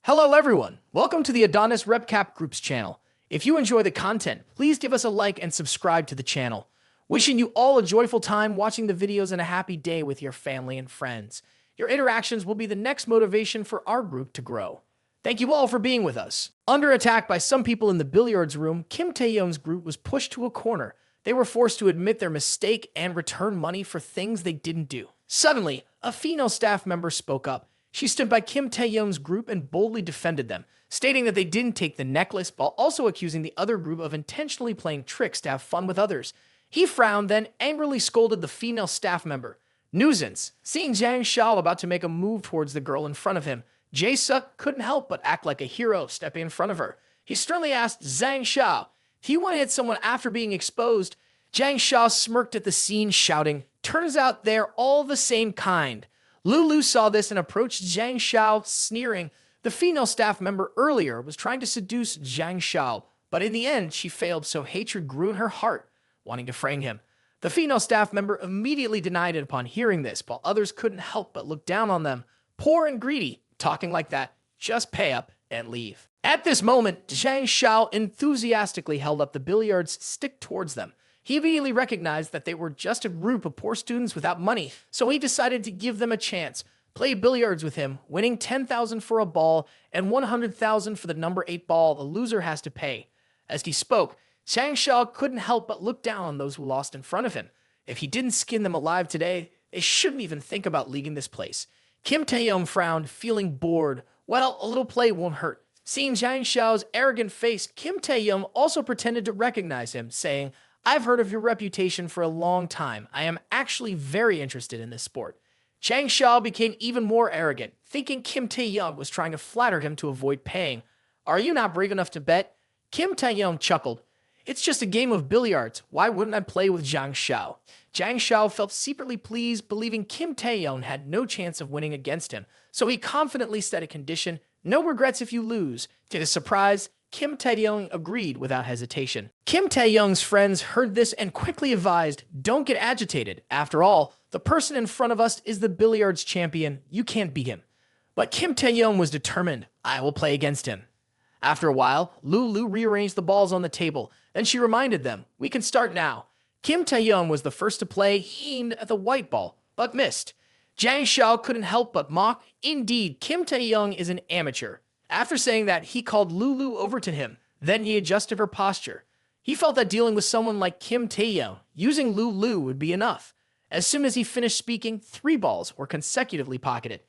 Hello everyone, welcome to the Adonis Recap Group's channel. If you enjoy the content, please give us a like and subscribe to the channel. Wishing you all a joyful time watching the videos and a happy day with your family and friends. Your interactions will be the next motivation for our group to grow. Thank you all for being with us. Under attack by some people in the billiards room, Kim Taehyung's group was pushed to a corner. They were forced to admit their mistake and return money for things they didn't do. Suddenly, a female staff member spoke up. She stood by Kim Taehyung's group and boldly defended them, stating that they didn't take the necklace while also accusing the other group of intentionally playing tricks to have fun with others. He frowned, then angrily scolded the female staff member. Nuisance. Seeing Jang Shao about to make a move towards the girl in front of him, Jae-suk couldn't help but act like a hero stepping in front of her. He sternly asked Zhang Shao, "Do you want to hit someone after being exposed?" Jang Shao smirked at the scene, shouting, "Turns out they're all the same kind." Lulu saw this and approached Zhang Shao, sneering. The female staff member earlier was trying to seduce Zhang Shao, but in the end, she failed, so hatred grew in her heart, wanting to frame him. The female staff member immediately denied it upon hearing this, while others couldn't help but look down on them. Poor and greedy, talking like that, just pay up and leave. At this moment, Zhang Shao enthusiastically held up the billiards stick towards them. He immediately recognized that they were just a group of poor students without money, so he decided to give them a chance. Play billiards with him, winning 10,000 for a ball and 100,000 for the number 8 ball the loser has to pay. As he spoke, Zhang Shao couldn't help but look down on those who lost in front of him. If he didn't skin them alive today, they shouldn't even think about leaving this place. Kim Taehyung frowned, feeling bored. Well, a little play won't hurt. Seeing Zhang Shao's arrogant face, Kim Taehyung also pretended to recognize him, saying, "I've heard of your reputation for a long time. I am actually very interested in this sport." Zhang Shao became even more arrogant, thinking Kim Taehyung was trying to flatter him to avoid paying. "Are you not brave enough to bet?" Kim Taehyung chuckled. "It's just a game of billiards. Why wouldn't I play with Zhang Shao?" Zhang Shao felt secretly pleased, believing Kim Taehyung had no chance of winning against him, so he confidently set a condition: no regrets if you lose. To his surprise, Kim Taehyung agreed without hesitation. Kim Taehyung's friends heard this and quickly advised, "Don't get agitated. After all, the person in front of us is the billiards champion. You can't beat him." But Kim Taehyung was determined. "I will play against him." After a while, Lulu rearranged the balls on the table. Then she reminded them, "We can start now." Kim Taehyung was the first to play. He aimed at the white ball, but missed. Zhang Shao couldn't help but mock. Indeed, Kim Taehyung is an amateur. After saying that, he called Lulu over to him. Then he adjusted her posture. He felt that dealing with someone like Kim Taehyung, using Lulu would be enough. As soon as he finished speaking, 3 balls were consecutively pocketed.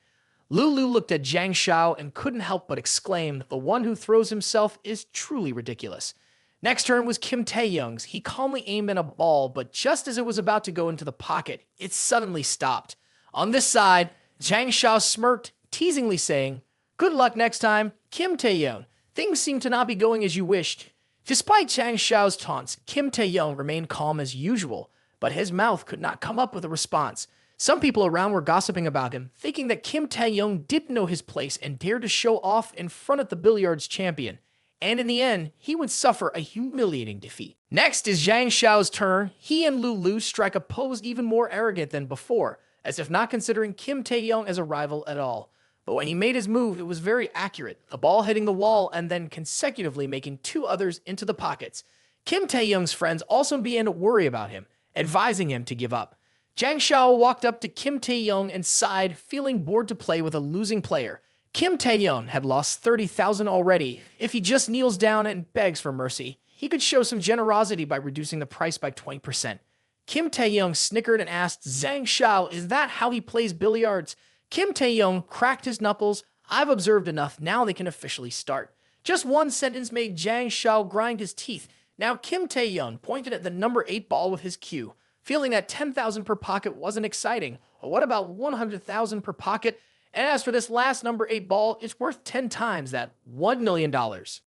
Lulu looked at Zhang Shao and couldn't help but exclaim, "The one who throws himself is truly ridiculous." Next turn was Kim Taehyung's. He calmly aimed at a ball, but just as it was about to go into the pocket, it suddenly stopped. On this side, Zhang Shao smirked, teasingly saying, "Good luck next time, Kim Taehyung. Things seem to not be going as you wished." Despite Zhang Shao's taunts, Kim Taehyung remained calm as usual, but his mouth could not come up with a response. Some people around were gossiping about him, thinking that Kim Taehyung didn't know his place and dared to show off in front of the billiards champion. And in the end, he would suffer a humiliating defeat. Next is Zhang Shao's turn. He and Lulu strike a pose even more arrogant than before, as if not considering Kim Taehyung as a rival at all. But when he made his move, it was very accurate, the ball hitting the wall and then consecutively making 2 others into the pockets. Kim Taehyung's friends also began to worry about him, advising him to give up. Zhang Shao walked up to Kim Taehyung and sighed, feeling bored to play with a losing player. Kim Taehyung had lost 30,000 already. If he just kneels down and begs for mercy, he could show some generosity by reducing the price by 20%. Kim Taehyung snickered and asked Zhang Shao, "Is that how he plays billiards?" Kim Taehyung cracked his knuckles. "I've observed enough. Now they can officially start." Just one sentence made Zhang Shao grind his teeth. Now Kim Taehyung pointed at the number 8 ball with his cue, feeling that 10,000 per pocket wasn't exciting. But what about 100,000 per pocket? And as for this last number 8 ball, it's worth 10 times that, $1 million.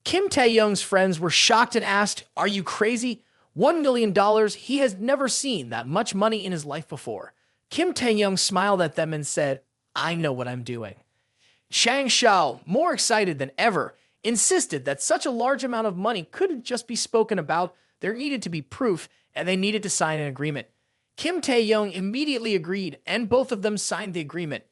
Kim Taehyung's friends were shocked and asked, "Are you crazy? $1 million? He has never seen that much money in his life before." Kim Taehyung smiled at them and said, "I know what I'm doing." Zhang Shao, more excited than ever, insisted that such a large amount of money couldn't just be spoken about. There needed to be proof, and they needed to sign an agreement. Kim Taehyung immediately agreed, and both of them signed the agreement.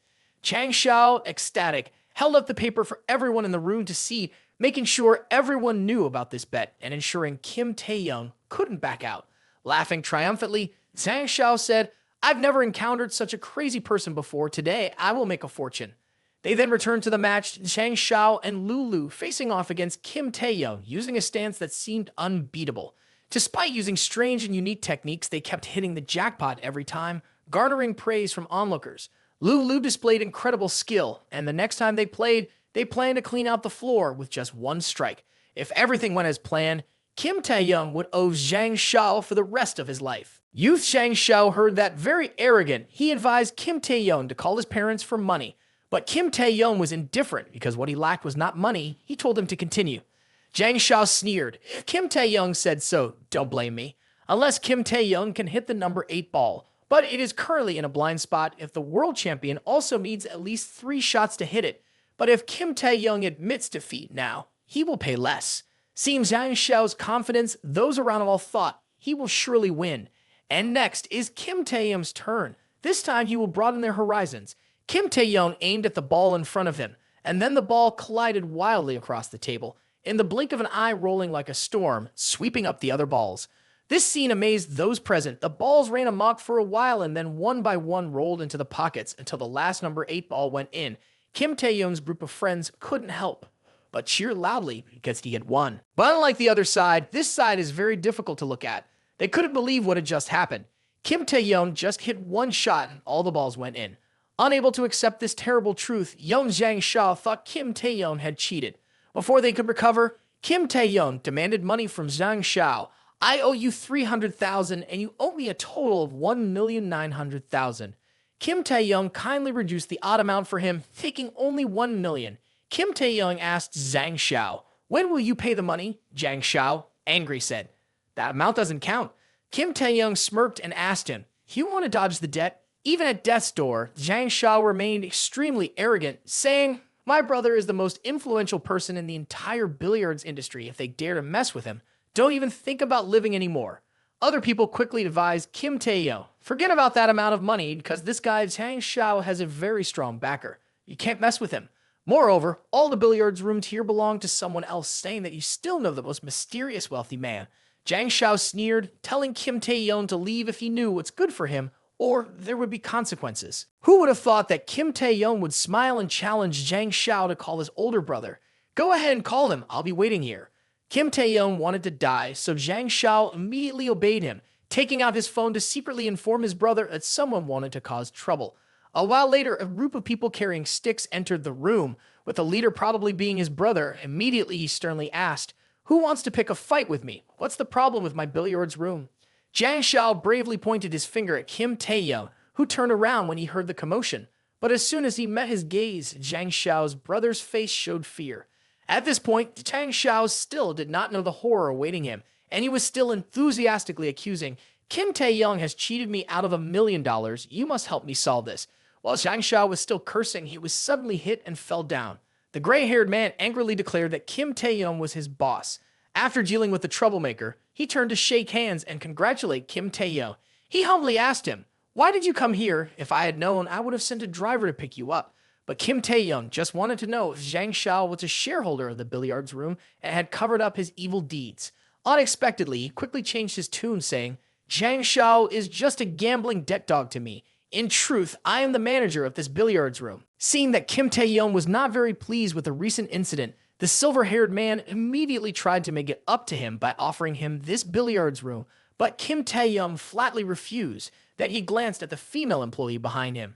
Zhang Shao, ecstatic, held up the paper for everyone in the room to see, making sure everyone knew about this bet and ensuring Kim Taehyung couldn't back out. Laughing triumphantly, Zhang Xiao said, "I've never encountered such a crazy person before. Today, I will make a fortune." They then returned to the match, Zhang Xiao and Lulu facing off against Kim Taehyung, using a stance that seemed unbeatable. Despite using strange and unique techniques, they kept hitting the jackpot every time, garnering praise from onlookers. Lulu displayed incredible skill, and the next time they played, they planned to clean out the floor with just one strike. If everything went as planned, Kim Taehyung would owe Zhang Xiao for the rest of his life. Youth Zhang Xiao heard that very arrogant. He advised Kim Taehyung to call his parents for money. But Kim Taehyung was indifferent because what he lacked was not money. He told him to continue. Zhang Xiao sneered. If Kim Taehyung said so, don't blame me. Unless Kim Taehyung can hit the number 8 ball. But it is currently in a blind spot if the world champion also needs at least 3 shots to hit it. But if Kim Taehyung admits defeat now, he will pay less. Seeing Zhang Xiao's confidence, those around all thought he will surely win. And next is Kim Taehyung's turn. This time he will broaden their horizons. Kim Taehyung aimed at the ball in front of him, and then the ball collided wildly across the table, in the blink of an eye rolling like a storm, sweeping up the other balls. This scene amazed those present. The balls ran amok for a while and then one by one rolled into the pockets until the last number 8 ball went in. Kim Taehyung's group of friends couldn't help but cheer loudly because he had won. But unlike the other side, this side is very difficult to look at. They couldn't believe what had just happened. Kim Taehyung just hit one shot and all the balls went in. Unable to accept this terrible truth, young Zhang Xiao thought Kim Taehyung had cheated. Before they could recover, Kim Taehyung demanded money from Zhang Xiao. "I owe you 300,000 and you owe me a total of 1,900,000. Kim Taehyung kindly reduced the odd amount for him, taking only 1 million. Kim Taehyung asked Zhang Xiao, "When will you pay the money?" Zhang Xiao, angry, said, "That amount doesn't count." Kim Taehyung smirked and asked him, "You want to dodge the debt?" Even at death's door, Zhang Xiao remained extremely arrogant, saying, "My brother is the most influential person in the entire billiards industry. If they dare to mess with him, don't even think about living anymore." Other people quickly advised Kim Taehyung, "Forget about that amount of money because this guy Zhang Xiao has a very strong backer. You can't mess with him. Moreover, all the billiards rooms here belong to someone else, saying that you still know the most mysterious wealthy man." Zhang Xiao sneered, telling Kim Taehyung to leave if he knew what's good for him, or there would be consequences. Who would have thought that Kim Taehyung would smile and challenge Zhang Xiao to call his older brother? "Go ahead and call him, I'll be waiting here." Kim Taehyung wanted to die, so Zhang Xiao immediately obeyed him, taking out his phone to secretly inform his brother that someone wanted to cause trouble. A while later, a group of people carrying sticks entered the room, with the leader probably being his brother. Immediately he sternly asked, "Who wants to pick a fight with me? What's the problem with my billiards room?" Zhang Xiao bravely pointed his finger at Kim Taehyung, who turned around when he heard the commotion. But as soon as he met his gaze, Zhang Xiao's brother's face showed fear. At this point, Zhang Xiao still did not know the horror awaiting him, and he was still enthusiastically accusing, "Kim Taehyung has cheated me out of $1 million. You must help me solve this." While Zhang Xiao was still cursing, he was suddenly hit and fell down. The gray-haired man angrily declared that Kim Taehyung was his boss. After dealing with the troublemaker, he turned to shake hands and congratulate Kim Taehyung. He humbly asked him, "Why did you come here? If I had known, I would have sent a driver to pick you up." But Kim Taehyung just wanted to know if Zhang Xiao was a shareholder of the billiards room and had covered up his evil deeds. Unexpectedly, he quickly changed his tune, saying, "Zhang Xiao is just a gambling debt dog to me. In truth, I am the manager of this billiards room." Seeing that Kim Taehyung was not very pleased with the recent incident, the silver-haired man immediately tried to make it up to him by offering him this billiards room, but Kim Taehyung flatly refused. That he glanced at the female employee behind him.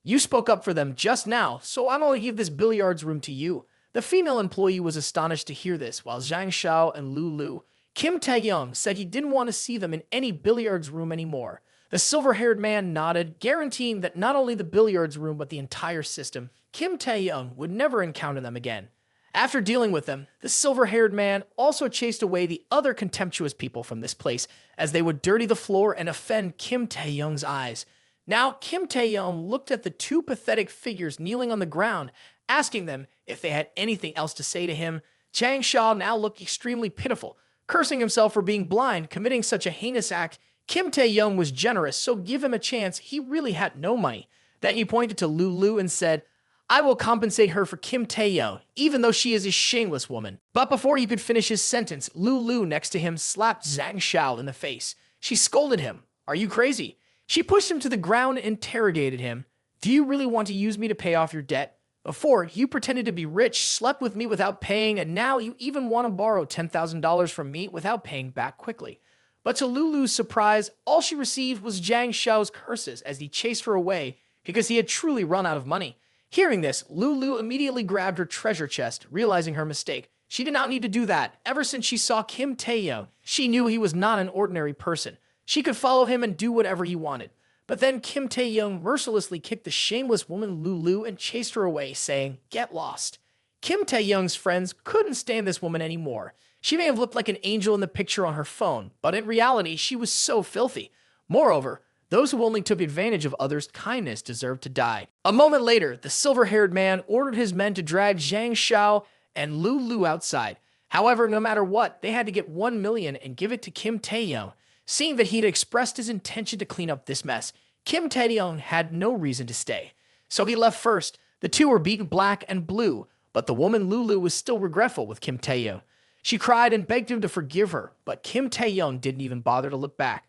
"You spoke up for them just now, so I'm going to give this billiards room to you." The female employee was astonished to hear this, while Zhang Xiao and Lulu. Kim Taehyung said he didn't want to see them in any billiards room anymore. The silver-haired man nodded, guaranteeing that not only the billiards room but the entire system, Kim Taehyung would never encounter them again. After dealing with them, the silver-haired man also chased away the other contemptuous people from this place, as they would dirty the floor and offend Kim Taehyung's eyes. Now, Kim Taehyung looked at the two pathetic figures kneeling on the ground, asking them if they had anything else to say to him. Zhang Xiao now looked extremely pitiful, cursing himself for being blind, committing such a heinous act. Kim Taehyung was generous, so give him a chance. He really had no money. Then he pointed to Lulu and said, I will compensate her for Kim Taehyung, even though she is a shameless woman. But before he could finish his sentence, Lulu next to him slapped Zhang Xiao in the face. She scolded him. Are you crazy? She pushed him to the ground and interrogated him. Do you really want to use me to pay off your debt? Before, you pretended to be rich, slept with me without paying, and now you even want to borrow $10,000 from me without paying back quickly. But to Lulu's surprise, all she received was Zhang Xiao's curses as he chased her away because he had truly run out of money. Hearing this, Lulu immediately grabbed her treasure chest, realizing her mistake. She did not need to do that. Ever since she saw Kim Taehyung, she knew he was not an ordinary person. She could follow him and do whatever he wanted. But then Kim Taehyung mercilessly kicked the shameless woman Lulu and chased her away, saying, "Get lost." Kim Taehyung's friends couldn't stand this woman anymore. She may have looked like an angel in the picture on her phone, but in reality, she was so filthy. Moreover, those who only took advantage of others' kindness deserved to die. A moment later, the silver-haired man ordered his men to drag Zhang Xiao and Lulu outside. However, no matter what, they had to get 1 million and give it to Kim Taehyung. Seeing that he'd expressed his intention to clean up this mess, Kim Taehyung had no reason to stay. So he left first. The two were beaten black and blue, but the woman Lulu was still regretful with Kim Taehyung. She cried and begged him to forgive her, but Kim Taehyung didn't even bother to look back.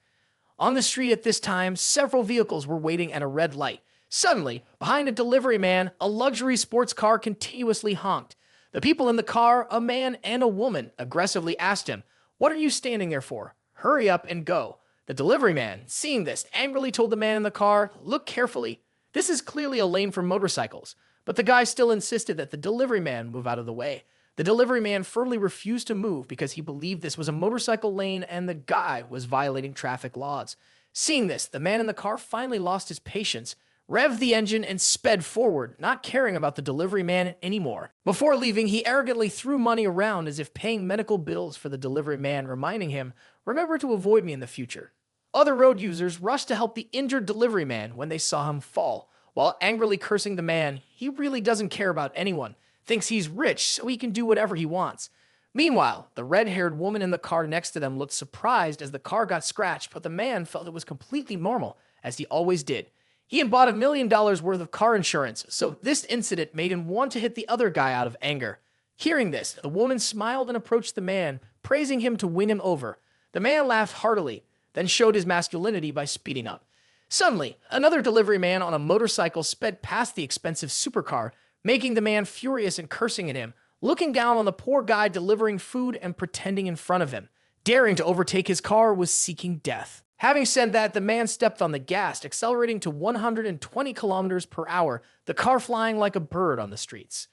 On the street at this time, several vehicles were waiting at a red light. Suddenly, behind a delivery man, a luxury sports car continuously honked. The people in the car, a man and a woman, aggressively asked him, "What are you standing there for? Hurry up and go." The delivery man, seeing this, angrily told the man in the car, "Look carefully. This is clearly a lane for motorcycles." But the guy still insisted that the delivery man move out of the way. The delivery man firmly refused to move because he believed this was a motorcycle lane and the guy was violating traffic laws. Seeing this, the man in the car finally lost his patience, revved the engine, and sped forward, not caring about the delivery man anymore. Before leaving, he arrogantly threw money around as if paying medical bills for the delivery man, reminding him, "Remember to avoid me in the future." Other road users rushed to help the injured delivery man when they saw him fall, while angrily cursing the man. He really doesn't care about anyone, thinks he's rich so he can do whatever he wants. Meanwhile, the red-haired woman in the car next to them looked surprised as the car got scratched, but the man felt it was completely normal, as he always did. He had bought $1 million worth of car insurance, so this incident made him want to hit the other guy out of anger. Hearing this, the woman smiled and approached the man, praising him to win him over. The man laughed heartily, then showed his masculinity by speeding up. Suddenly, another delivery man on a motorcycle sped past the expensive supercar, making the man furious and cursing at him, looking down on the poor guy delivering food and pretending in front of him. Daring to overtake his car was seeking death. Having said that, the man stepped on the gas, accelerating to 120 kilometers per hour, the car flying like a bird on the streets.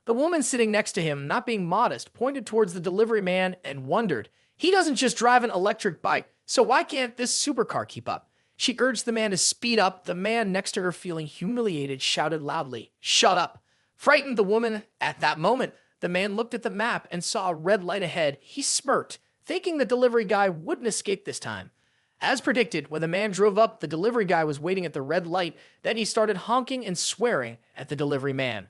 The woman sitting next to him, not being modest, pointed towards the delivery man and wondered, "He doesn't just drive an electric bike, so why can't this supercar keep up?" She urged the man to speed up. The man next to her, feeling humiliated, shouted loudly, "Shut up." Frightened the woman at that moment, the man looked at the map and saw a red light ahead. He smirked, thinking the delivery guy wouldn't escape this time. As predicted, when the man drove up, the delivery guy was waiting at the red light. Then he started honking and swearing at the delivery man.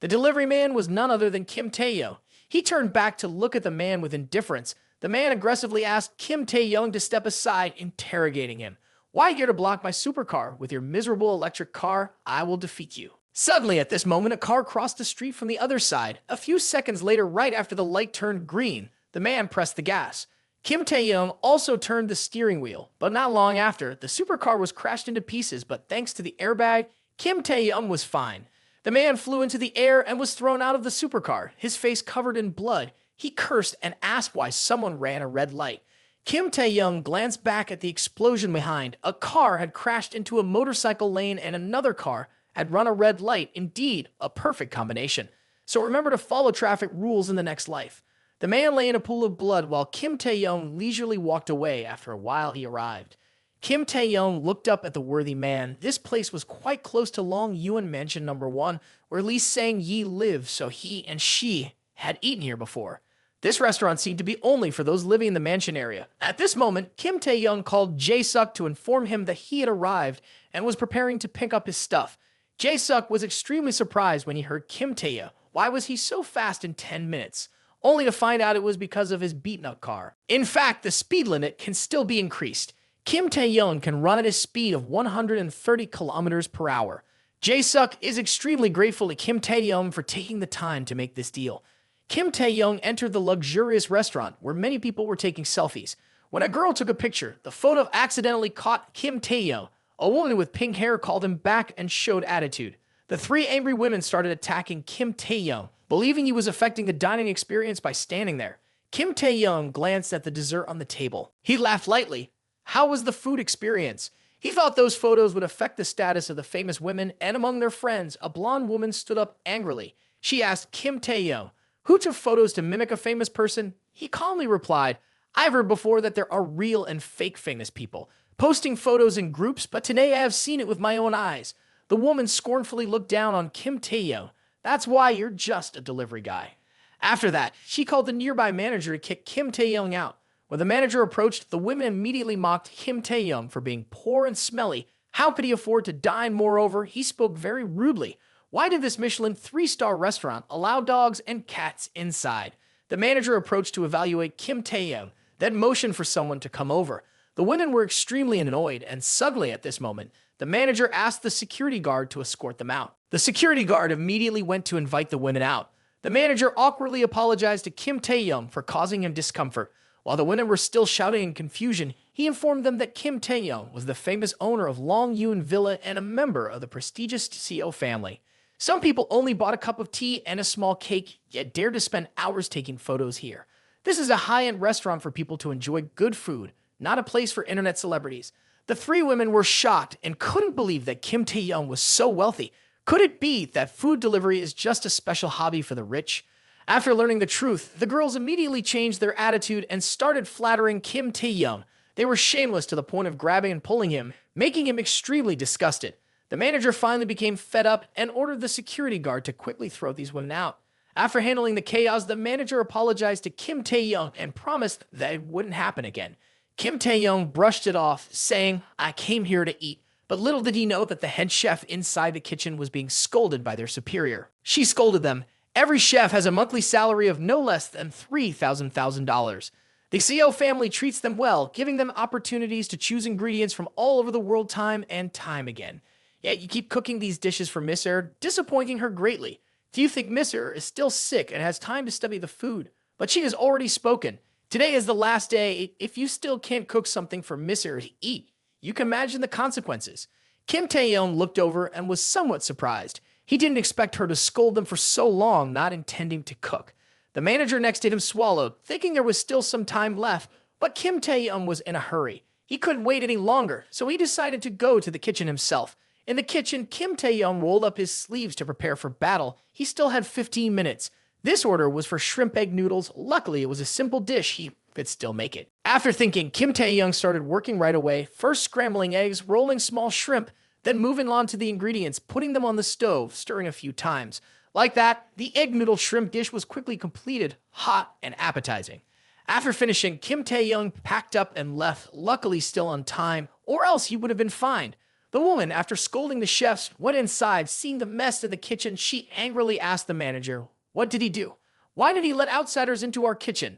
The delivery man was none other than Kim Taehyung. He turned back to look at the man with indifference. The man aggressively asked Kim Taehyung to step aside, interrogating him. "Why here to block my supercar? With your miserable electric car, I will defeat you." Suddenly, at this moment, a car crossed the street from the other side. A few seconds later, right after the light turned green, the man pressed the gas. Kim Taehyung also turned the steering wheel, but not long after, the supercar was crashed into pieces, but thanks to the airbag, Kim Taehyung was fine. The man flew into the air and was thrown out of the supercar, his face covered in blood. He cursed and asked why someone ran a red light. Kim Taehyung glanced back at the explosion behind. A car had crashed into a motorcycle lane and another car had run a red light. Indeed, a perfect combination. So remember to follow traffic rules in the next life. The man lay in a pool of blood while Kim Taehyung leisurely walked away. After a while, he arrived. Kim Taehyung looked up at the worthy man. This place was quite close to Long Yuan Mansion No. 1, where Lee Sang-yi lived, so he and she had eaten here before. This restaurant seemed to be only for those living in the mansion area. At this moment, Kim Taehyung called Jae-suk to inform him that he had arrived and was preparing to pick up his stuff. Jae-suk was extremely surprised when he heard Kim Taehyung. Why was he so fast in 10 minutes? Only to find out it was because of his beaten-up car. In fact, the speed limit can still be increased. Kim Taehyung can run at a speed of 130 kilometers per hour. Jae-suk is extremely grateful to Kim Taehyung for taking the time to make this deal. Kim Taehyung entered the luxurious restaurant where many people were taking selfies. When a girl took a picture, the photo accidentally caught Kim Taehyung. A woman with pink hair called him back and showed attitude. The three angry women started attacking Kim Taehyung, believing he was affecting the dining experience by standing there. Kim Taehyung glanced at the dessert on the table. He laughed lightly. How was the food experience? He thought those photos would affect the status of the famous women, and among their friends, a blonde woman stood up angrily. She asked Kim Taehyung, who took photos to mimic a famous person? He calmly replied, I've heard before that there are real and fake famous people posting photos in groups, but today I have seen it with my own eyes. The woman scornfully looked down on Kim Taehyung. That's why you're just a delivery guy. After that, she called the nearby manager to kick Kim Taehyung out. When the manager approached, the women immediately mocked Kim Taehyung for being poor and smelly. How could he afford to dine? Moreover, he spoke very rudely. Why did this Michelin 3-star restaurant allow dogs and cats inside? The manager approached to evaluate Kim Taehyung, then motioned for someone to come over. The women were extremely annoyed and suddenly at this moment, the manager asked the security guard to escort them out. The security guard immediately went to invite the women out. The manager awkwardly apologized to Kim Taehyung for causing him discomfort. While the women were still shouting in confusion, he informed them that Kim Taehyung was the famous owner of Long Yun Villa and a member of the prestigious CEO family. Some people only bought a cup of tea and a small cake, yet dared to spend hours taking photos here. This is a high-end restaurant for people to enjoy good food, not a place for internet celebrities. The three women were shocked and couldn't believe that Kim Taehyung was so wealthy. Could it be that food delivery is just a special hobby for the rich? After learning the truth, the girls immediately changed their attitude and started flattering Kim Taehyung. They were shameless to the point of grabbing and pulling him, making him extremely disgusted. The manager finally became fed up and ordered the security guard to quickly throw these women out. After handling the chaos, the manager apologized to Kim Taehyung and promised that it wouldn't happen again. Kim Taehyung brushed it off, saying, I came here to eat. But little did he know that the head chef inside the kitchen was being scolded by their superior. She scolded them. Every chef has a monthly salary of no less than $3,000. The CEO family treats them well, giving them opportunities to choose ingredients from all over the world time and time again. Yet you keep cooking these dishes for Miss Er, disappointing her greatly. Do you think Miss Er is still sick and has time to study the food? But she has already spoken. Today is the last day. If you still can't cook something for Miss Er to eat, you can imagine the consequences. Kim Taehyung looked over and was somewhat surprised. He didn't expect her to scold them for so long, not intending to cook. The manager next to him swallowed, thinking there was still some time left, but Kim Taehyung was in a hurry. He couldn't wait any longer, so he decided to go to the kitchen himself. In the kitchen, Kim Taehyung rolled up his sleeves to prepare for battle. He still had 15 minutes. This order was for shrimp egg noodles. Luckily, it was a simple dish. He could still make it. After thinking, Kim Taehyung started working right away, first scrambling eggs, rolling small shrimp, then moving on to the ingredients, putting them on the stove, stirring a few times. Like that, the egg noodle shrimp dish was quickly completed, hot and appetizing. After finishing, Kim Taehyung packed up and left, luckily still on time, or else he would have been fined. The woman, after scolding the chefs, went inside. Seeing the mess in the kitchen, she angrily asked the manager, what did he do? Why did he let outsiders into our kitchen?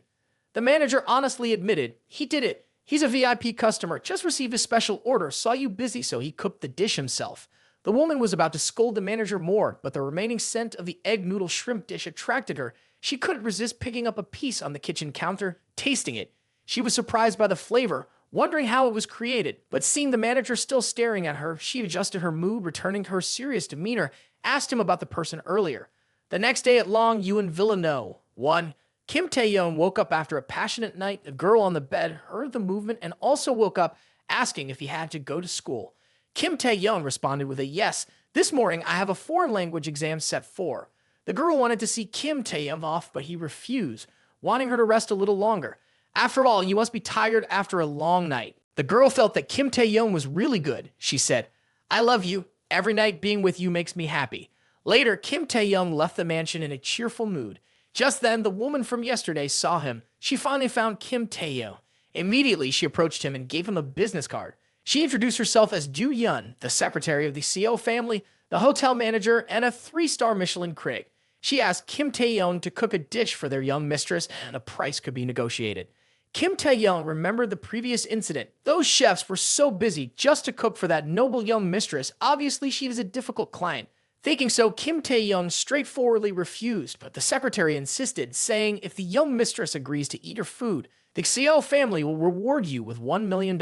The manager honestly admitted, he did it. He's a VIP customer, just received a special order, saw you busy so he cooked the dish himself. The woman was about to scold the manager more, but the remaining scent of the egg noodle shrimp dish attracted her. She couldn't resist picking up a piece on the kitchen counter, tasting it. She was surprised by the flavor, wondering how it was created, but seeing the manager still staring at her, she adjusted her mood, returning to her serious demeanor, asked him about the person earlier. The next day at Long Yun Villa No. 1. Kim Taehyung woke up after a passionate night. The girl on the bed heard the movement and also woke up, asking if he had to go to school. Kim Taehyung responded with a yes. This morning, I have a foreign language exam set for. The girl wanted to see Kim Taehyung off, but he refused, wanting her to rest a little longer. After all, you must be tired after a long night. The girl felt that Kim Taehyung was really good. She said, I love you. Every night being with you makes me happy. Later, Kim Taehyung left the mansion in a cheerful mood. Just then, the woman from yesterday saw him. She finally found Kim Taehyung. Immediately, she approached him and gave him a business card. She introduced herself as Du Yun, the secretary of the CEO family, the hotel manager, and a 3-star Michelin critic. She asked Kim Taehyung to cook a dish for their young mistress, and a price could be negotiated. Kim Taehyung remembered the previous incident. Those chefs were so busy just to cook for that noble young mistress. Obviously, she was a difficult client. Thinking so, Kim Taehyung straightforwardly refused, but the secretary insisted, saying if the young mistress agrees to eat her food, the Xiao family will reward you with $1 million.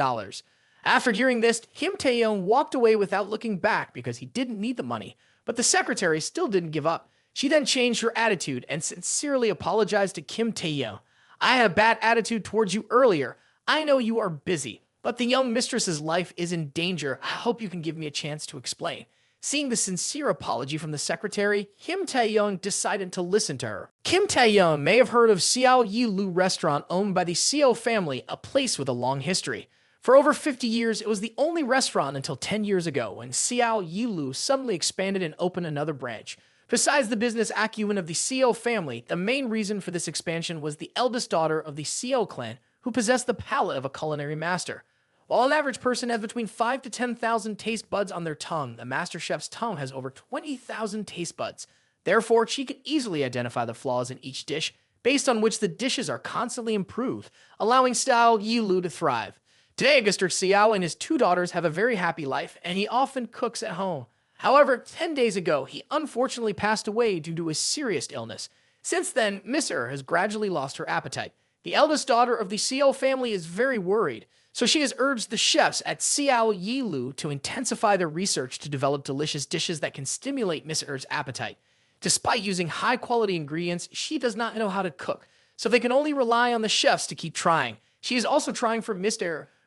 After hearing this, Kim Taehyung walked away without looking back because he didn't need the money, but the secretary still didn't give up. She then changed her attitude and sincerely apologized to Kim Taehyung. I had a bad attitude towards you earlier. I know you are busy, but the young mistress's life is in danger. I hope you can give me a chance to explain. Seeing the sincere apology from the secretary, Kim Taehyung decided to listen to her. Kim Taehyung may have heard of Xiao Yilu restaurant owned by the Xiao family, a place with a long history. For over 50 years, it was the only restaurant until 10 years ago when Xiao Yilu suddenly expanded and opened another branch. Besides the business acumen of the Xiao family, the main reason for this expansion was the eldest daughter of the Xiao clan, who possessed the palate of a culinary master. While an average person has between 5 to 10,000 taste buds on their tongue, the master chef's tongue has over 20,000 taste buds. Therefore, she can easily identify the flaws in each dish, based on which the dishes are constantly improved, allowing Xiao Yilu to thrive. Today, Mr. Xiao and his two daughters have a very happy life, and he often cooks at home. However, 10 days ago, he unfortunately passed away due to a serious illness. Since then, Miss has gradually lost her appetite. The eldest daughter of the Xiao family is very worried, so she has urged the chefs at Xiao Yilu to intensify their research to develop delicious dishes that can stimulate Miss appetite. Despite using high-quality ingredients, she does not know how to cook, so they can only rely on the chefs to keep trying. She is also trying for Miss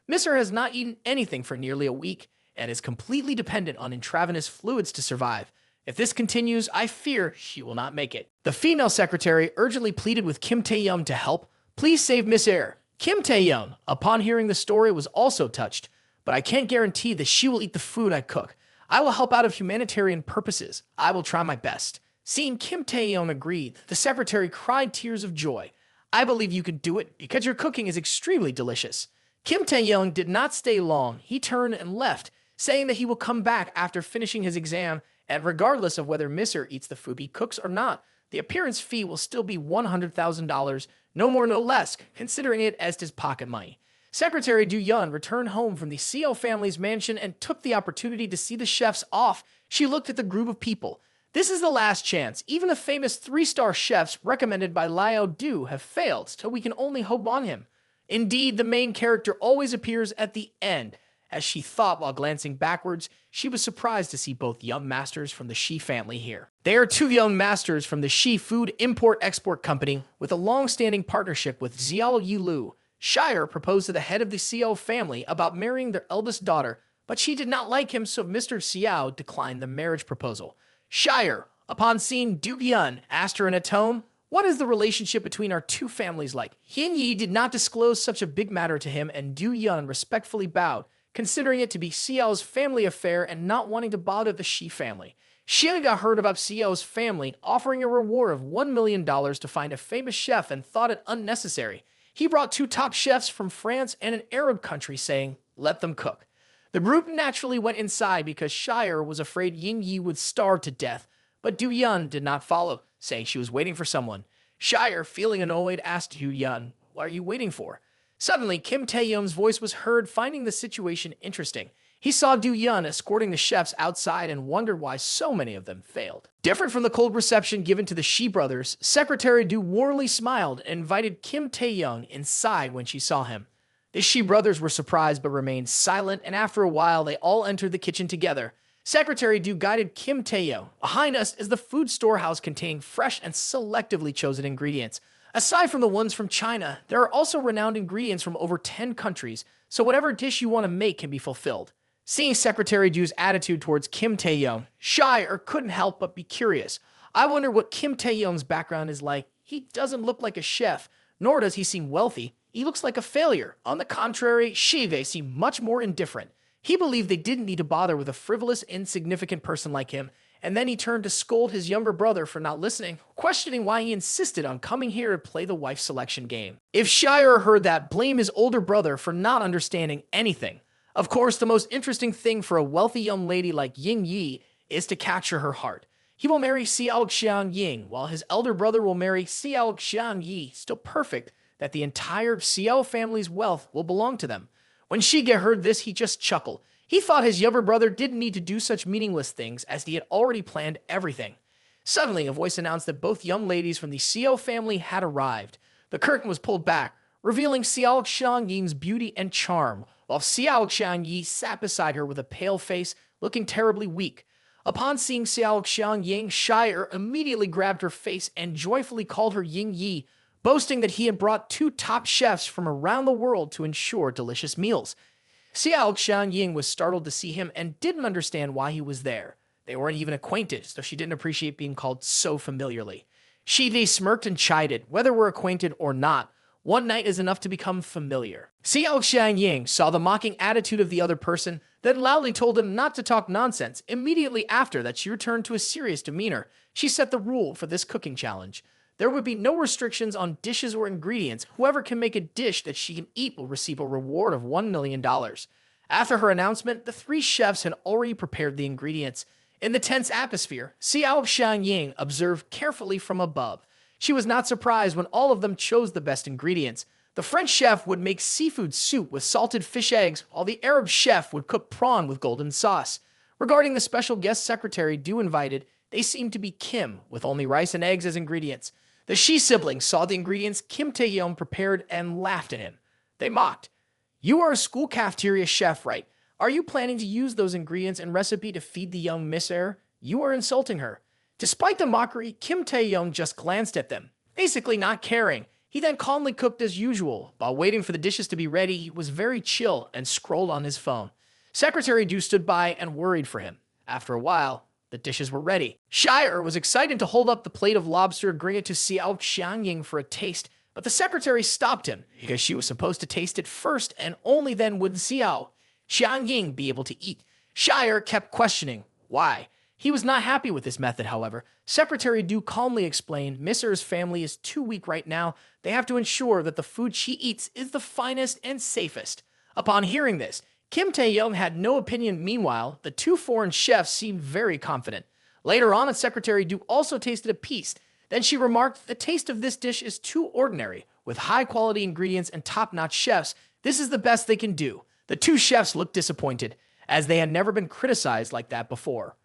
Miss has not eaten anything for nearly a week, and is completely dependent on intravenous fluids to survive. If this continues, I fear she will not make it. The female secretary urgently pleaded with Kim Taehyung to help. Please save Miss Kim Taehyung, upon hearing the story, was also touched, but I can't guarantee that she will eat the food I cook. I will help out of humanitarian purposes. I will try my best. Seeing Kim Taehyung agreed, the secretary cried tears of joy. I believe you can do it because your cooking is extremely delicious. Kim Taehyung did not stay long. He turned and left, saying that he will come back after finishing his exam, and regardless of whether Miss eats the food he cooks or not, the appearance fee will still be $100,000, no more no less, considering it as his pocket money. Secretary Du Yun returned home from the Xiao family's mansion and took the opportunity to see the chefs off. She looked at the group of people. This is the last chance. Even the famous 3-star chefs recommended by Liao Du have failed, so we can only hope on him. Indeed, the main character always appears at the end. As she thought while glancing backwards, she was surprised to see both young masters from the Shi family here. They are two young masters from the Shi Food Import-Export Company with a long-standing partnership with Xiao Yilu. Shire proposed to the head of the Xiao family about marrying their eldest daughter, but she did not like him, so Mr. Xiao declined the marriage proposal. Shire, upon seeing Du Yun, asked her in a tone, "What is the relationship between our two families like?" Hin Yi did not disclose such a big matter to him, and Du Yun respectfully bowed, considering it to be Xiao's family affair and not wanting to bother the Shi family. Xie heard about Xiao's family offering a reward of $1 million to find a famous chef and thought it unnecessary. He brought 2 top chefs from France and an Arab country, saying, "Let them cook." The group naturally went inside because Shire was afraid Ying Yi would starve to death, but Du Yun did not follow, saying she was waiting for someone. Shire, feeling annoyed, asked Du Yun, "What are you waiting for?" Suddenly, Kim Taehyung's voice was heard, finding the situation interesting. He saw Du Yun escorting the chefs outside and wondered why so many of them failed. Different from the cold reception given to the Shi brothers, Secretary Du warmly smiled and invited Kim Taehyung inside when she saw him. The Shi brothers were surprised but remained silent, and after a while, they all entered the kitchen together. Secretary Du guided Kim Taehyung. Behind us is the food storehouse containing fresh and selectively chosen ingredients. Aside from the ones from China, there are also renowned ingredients from over 10 countries, so whatever dish you want to make can be fulfilled. Seeing Secretary Du's attitude towards Kim Taehyung, Shire couldn't help but be curious. I wonder what Kim Taehyung's background is like. He doesn't look like a chef, nor does he seem wealthy. He looks like a failure. On the contrary, Shive seemed much more indifferent. He believed they didn't need to bother with a frivolous, insignificant person like him, and then he turned to scold his younger brother for not listening, questioning why he insisted on coming here to play the wife selection game. If Shire heard that, blame his older brother for not understanding anything. Of course, the most interesting thing for a wealthy young lady like Ying Yi is to capture her heart. He will marry Xiao Xiang Ying, while his elder brother will marry Xiao Xiang Yi. Still perfect, that the entire Xiao family's wealth will belong to them. When Shige heard this, he just chuckled. He thought his younger brother didn't need to do such meaningless things as he had already planned everything. Suddenly, a voice announced that both young ladies from the Xiao family had arrived. The curtain was pulled back, revealing Xiao Xiangying's beauty and charm, while Xiao Xiangyi sat beside her with a pale face, looking terribly weak. Upon seeing Xiao Xiangying, Shire immediately grabbed her face and joyfully called her Ying Yi, boasting that he had brought 2 top chefs from around the world to ensure delicious meals. Xiao Xiangying was startled to see him and didn't understand why he was there. They weren't even acquainted, so she didn't appreciate being called so familiarly. Shide smirked and chided, whether we're acquainted or not, one night is enough to become familiar. Xiao Xiangying saw the mocking attitude of the other person, then loudly told him not to talk nonsense. Immediately after that, she returned to a serious demeanor. She set the rule for this cooking challenge. There would be no restrictions on dishes or ingredients. Whoever can make a dish that she can eat will receive a reward of $1 million. After her announcement, the 3 chefs had already prepared the ingredients. In the tense atmosphere, Xiao Xiangying observed carefully from above. She was not surprised when all of them chose the best ingredients. The French chef would make seafood soup with salted fish eggs, while the Arab chef would cook prawn with golden sauce. Regarding the special guest secretary Du invited, they seemed to be Kim, with only rice and eggs as ingredients. The Shi siblings saw the ingredients Kim Taehyung prepared and laughed at him. They mocked. "You are a school cafeteria chef, right? Are you planning to use those ingredients and recipe to feed the young Miss Air? You are insulting her." Despite the mockery, Kim Taehyung just glanced at them, basically not caring. He then calmly cooked as usual. While waiting for the dishes to be ready, he was very chill and scrolled on his phone. Secretary Du stood by and worried for him. After a while, the dishes were ready. Shire was excited to hold up the plate of lobster and bring it to Xiao Xiangying for a taste, but the secretary stopped him because she was supposed to taste it first and only then would Xiao Xiangying be able to eat. Shire kept questioning why. He was not happy with this method, however. Secretary Du calmly explained Miss Er's family is too weak right now. They have to ensure that the food she eats is the finest and safest. Upon hearing this, Kim Taehyung had no opinion. Meanwhile, the 2 foreign chefs seemed very confident. Later on, Secretary Du also tasted a piece. Then she remarked, "The taste of this dish is too ordinary. With high-quality ingredients and top-notch chefs, this is the best they can do." The 2 chefs looked disappointed, as they had never been criticized like that before.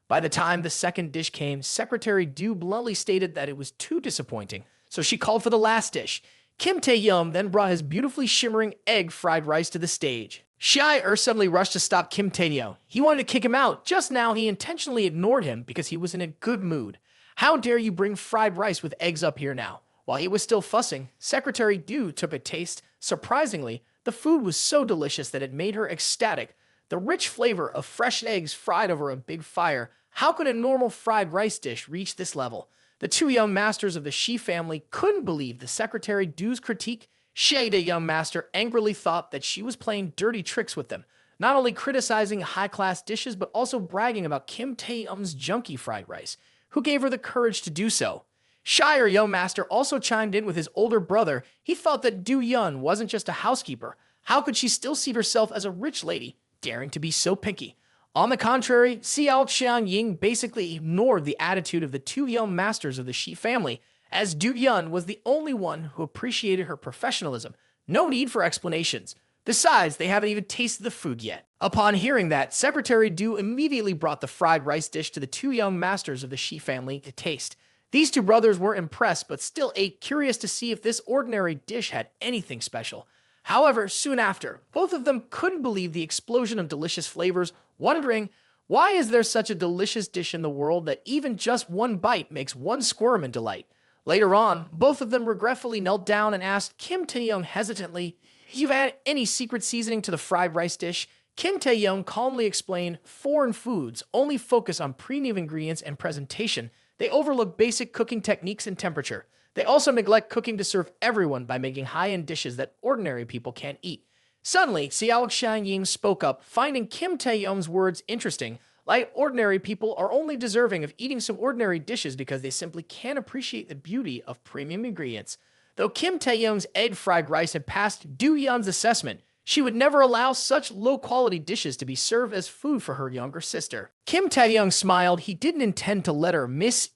By the time the second dish came, Secretary Du bluntly stated that it was too disappointing, so she called for the last dish. Kim Taehyung then brought his beautifully shimmering egg fried rice to the stage. Shire suddenly rushed to stop Kim Taehyung. He wanted to kick him out. Just now, he intentionally ignored him because he was in a good mood. "How dare you bring fried rice with eggs up here now?" While he was still fussing, Secretary Du took a taste. Surprisingly, the food was so delicious that it made her ecstatic. The rich flavor of fresh eggs fried over a big fire. How could a normal fried rice dish reach this level? The 2 young masters of the Shi family couldn't believe the Secretary Du's critique. Shay, the young master, angrily thought that she was playing dirty tricks with them, not only criticizing high-class dishes, but also bragging about Kim Taehyung's junky fried rice. Who gave her the courage to do so? Shire, young master, also chimed in with his older brother. He thought that Du Yun wasn't just a housekeeper. How could she still see herself as a rich lady, daring to be so pinky? On the contrary, Xiao Xiangying basically ignored the attitude of the 2 young masters of the Shi family, as Du Yun was the only one who appreciated her professionalism. No need for explanations. Besides, they haven't even tasted the food yet. Upon hearing that, Secretary Du immediately brought the fried rice dish to the 2 young masters of the Shi family to taste. These 2 brothers were impressed, but still ate, curious to see if this ordinary dish had anything special. However, soon after, both of them couldn't believe the explosion of delicious flavors, wondering, why is there such a delicious dish in the world that even just one bite makes one squirm in delight? Later on, both of them regretfully knelt down and asked Kim Taehyung hesitantly, "You've added any secret seasoning to the fried rice dish?" Kim Taehyung calmly explained, foreign foods only focus on premium ingredients and presentation. They overlook basic cooking techniques and temperature. They also neglect cooking to serve everyone by making high-end dishes that ordinary people can't eat. Suddenly, Xiao Xiangying spoke up, finding Kim Taehyung's words interesting. Like, ordinary people are only deserving of eating some ordinary dishes because they simply can't appreciate the beauty of premium ingredients. Though Kim Taehyung's egg fried rice had passed Du Yun's assessment, she would never allow such low-quality dishes to be served as food for her younger sister. Kim Taehyung smiled. He didn't intend to let her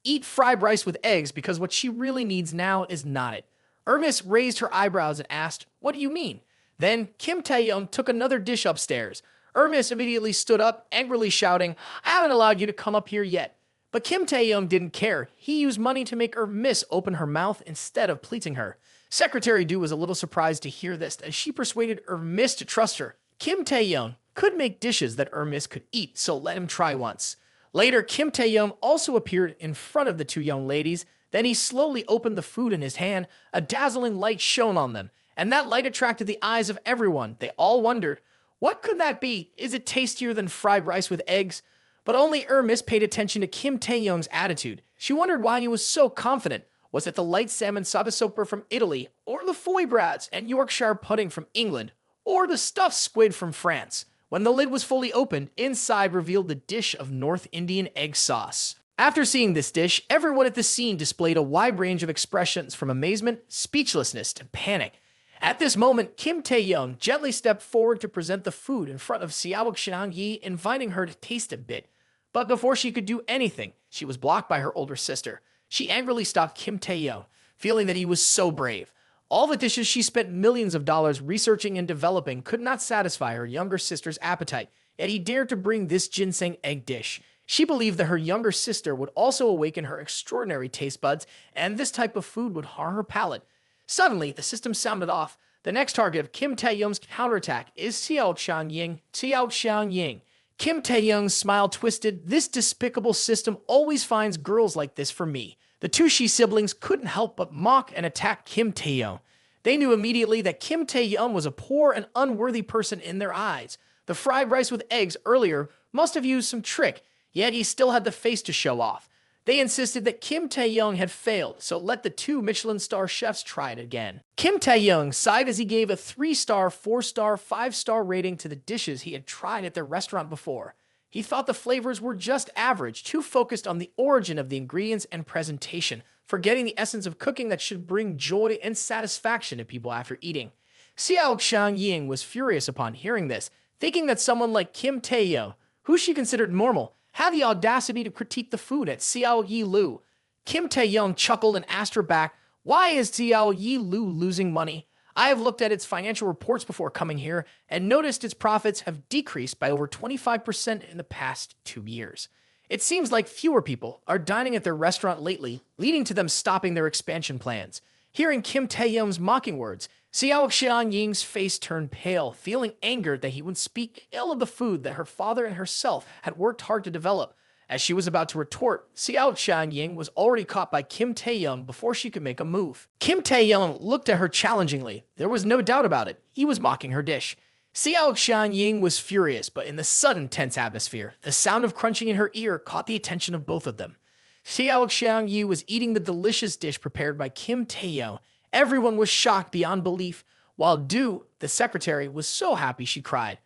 eat fried rice with eggs because what she really needs now is not it. Hermes raised her eyebrows and asked, "What do you mean?" Then Kim Taehyung took another dish upstairs. Hermes immediately stood up, angrily shouting, "I haven't allowed you to come up here yet." But Kim Taehyung didn't care. He used money to make Hermes open her mouth instead of pleasing her. Secretary Du was a little surprised to hear this, as she persuaded Hermes to trust her. Kim Taehyung could make dishes that Hermes could eat, so let him try once. Later, Kim Taehyung also appeared in front of the two young ladies. Then he slowly opened the food in his hand. A dazzling light shone on them, and that light attracted the eyes of everyone. They all wondered, what could that be? Is it tastier than fried rice with eggs? But only Hermes paid attention to Kim Taehyung's attitude. She wondered why he was so confident. Was it the light salmon sabasopa from Italy, or the foie brats and Yorkshire pudding from England, or the stuffed squid from France? When the lid was fully opened, inside revealed the dish of North Indian egg sauce. After seeing this dish, everyone at the scene displayed a wide range of expressions from amazement, speechlessness, to panic. At this moment, Kim Taehyung gently stepped forward to present the food in front of Xiao Xiangyi, inviting her to taste a bit. But before she could do anything, she was blocked by her older sister. She angrily stopped Kim Taehyung, feeling that he was so brave. All the dishes she spent millions of dollars researching and developing could not satisfy her younger sister's appetite, yet he dared to bring this ginseng egg dish. She believed that her younger sister would also awaken her extraordinary taste buds, and this type of food would harm her palate. Suddenly, the system sounded off. The next target of Kim Taehyung's counterattack is Xiao Xiangying. Kim Taehyung's smile twisted. This despicable system always finds girls like this for me. The two Shi siblings couldn't help but mock and attack Kim Taehyung. They knew immediately that Kim Taehyung was a poor and unworthy person in their eyes. The fried rice with eggs earlier must have used some trick, yet he still had the face to show off. They insisted that Kim Taehyung had failed, so let the two Michelin star chefs try it again. Kim Taehyung sighed as he gave a 3-star, 4-star, 5-star rating to the dishes he had tried at their restaurant before. He thought the flavors were just average, too focused on the origin of the ingredients and presentation, forgetting the essence of cooking that should bring joy and satisfaction to people after eating. Xiao Xiangying was furious upon hearing this, thinking that someone like Kim Taehyung, who she considered normal, had the audacity to critique the food at Xiao Yi Lu. Kim Taehyung chuckled and asked her back, "Why is Xiao Yi Lu losing money? I have looked at its financial reports before coming here and noticed its profits have decreased by over 25% in the past 2 years. It seems like fewer people are dining at their restaurant lately, leading to them stopping their expansion plans." Hearing Kim Taehyung's mocking words, Xiao Xianying's face turned pale, feeling angered that he would speak ill of the food that her father and herself had worked hard to develop. As she was about to retort, Xiao Xianying was already caught by Kim Taehyung before she could make a move. Kim Taehyung looked at her challengingly. There was no doubt about it. He was mocking her dish. Xiao Xianying was furious, but in the sudden tense atmosphere, the sound of crunching in her ear caught the attention of both of them. Xiao Xiangyi was eating the delicious dish prepared by Kim Taehyung. Everyone was shocked beyond belief, while Du, the secretary, was so happy she cried.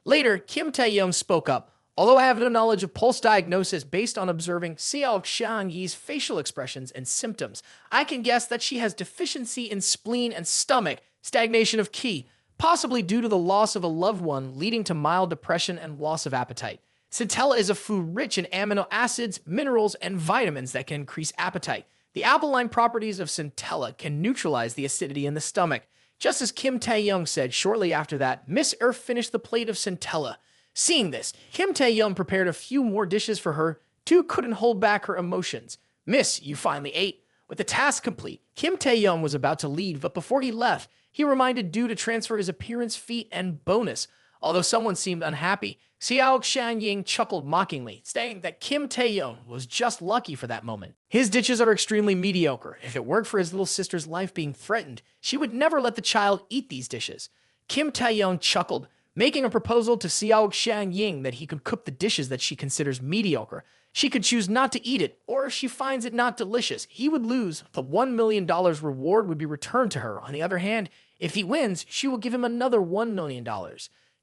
Later, Kim Taehyung spoke up. "Although I have no knowledge of pulse diagnosis based on observing Xiao Xiangyi's facial expressions and symptoms, I can guess that she has deficiency in spleen and stomach, stagnation of qi, possibly due to the loss of a loved one leading to mild depression and loss of appetite. Centella is a food rich in amino acids, minerals, and vitamins that can increase appetite. The alkaline properties of centella can neutralize the acidity in the stomach." Just as Kim Taehyung said shortly after that, Miss Earth finished the plate of centella. Seeing this, Kim Taehyung prepared a few more dishes for her. Du couldn't hold back her emotions. "Miss, you finally ate." With the task complete, Kim Taehyung was about to leave, but before he left, he reminded Du to transfer his appearance fee and bonus. Although someone seemed unhappy, Xiao Xianying chuckled mockingly, saying that Kim Taehyung was just lucky for that moment. His dishes are extremely mediocre. If it weren't for his little sister's life being threatened, she would never let the child eat these dishes. Kim Taehyung chuckled, making a proposal to Xiao Xianying that he could cook the dishes that she considers mediocre. She could choose not to eat it, or if she finds it not delicious, he would lose. The $1 million reward would be returned to her. On the other hand, if he wins, she will give him another $1 million.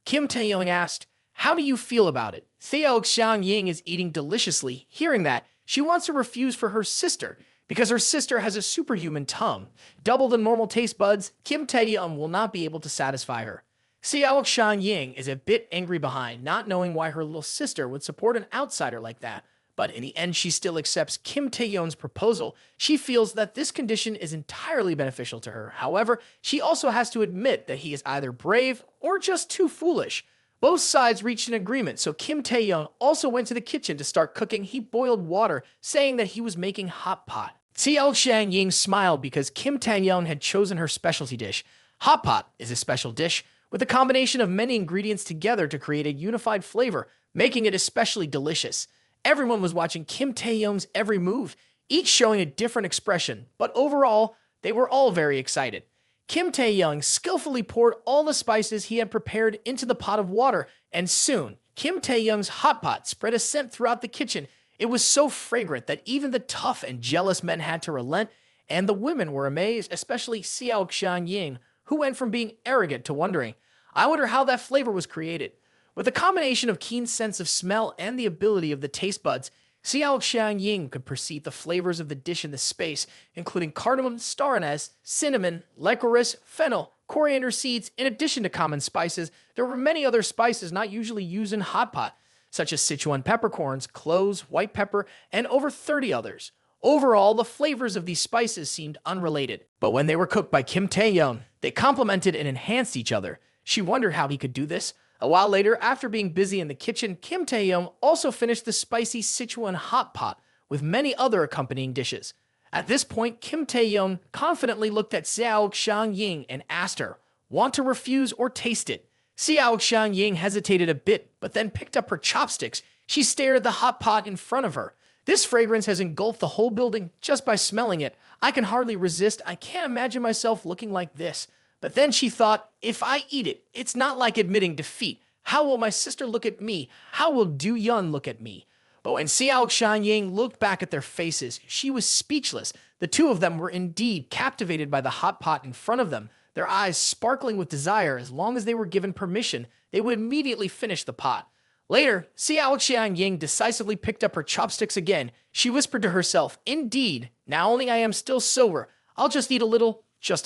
Kim Taehyung asked, "How do you feel about it?" Xiao Xianying is eating deliciously. Hearing that, she wants to refuse for her sister, because her sister has a superhuman tongue. Double the normal taste buds, Kim Taehyung will not be able to satisfy her. Xiao Xianying is a bit angry behind, not knowing why her little sister would support an outsider like that. But in the end, she still accepts Kim Taehyung's proposal. She feels that this condition is entirely beneficial to her. However, she also has to admit that he is either brave or just too foolish. Both sides reached an agreement, so Kim Taehyung also went to the kitchen to start cooking. He boiled water, saying that he was making hot pot. Taehyung smiled because Kim Taehyung had chosen her specialty dish. Hot pot is a special dish with a combination of many ingredients together to create a unified flavor, making it especially delicious. Everyone was watching Kim Taehyung's every move, each showing a different expression, but overall, they were all very excited. Kim Taehyung skillfully poured all the spices he had prepared into the pot of water, and soon, Kim Taehyung's hot pot spread a scent throughout the kitchen. It was so fragrant that even the tough and jealous men had to relent, and the women were amazed, especially Taehyung, who went from being arrogant to wondering, I wonder how that flavor was created. With a combination of keen sense of smell and the ability of the taste buds, Taehyung could perceive the flavors of the dish in the space, including cardamom, star anise, cinnamon, licorice, fennel, coriander seeds. In addition to common spices, there were many other spices not usually used in hot pot, such as Sichuan peppercorns, cloves, white pepper, and over 30 others. Overall, the flavors of these spices seemed unrelated, but when they were cooked by Kim Taehyung, they complemented and enhanced each other. She wondered how he could do this. A while later, after being busy in the kitchen, Kim Taehyung also finished the spicy Sichuan hot pot with many other accompanying dishes. At this point, Kim Taehyung confidently looked at Taehyung and asked her, want to refuse or taste it? Taehyung hesitated a bit, but then picked up her chopsticks. She stared at the hot pot in front of her. This fragrance has engulfed the whole building just by smelling it. I can hardly resist. I can't imagine myself looking like this. But then she thought, if I eat it, it's not like admitting defeat. How will my sister look at me? How will Do-yeon look at me? But when Taehyung looked back at their faces, she was speechless. The two of them were indeed captivated by the hot pot in front of them, their eyes sparkling with desire. As long as they were given permission, they would immediately finish the pot. Later, Taehyung decisively picked up her chopsticks again. She whispered to herself, indeed, now only I am still sober. I'll just eat a little, just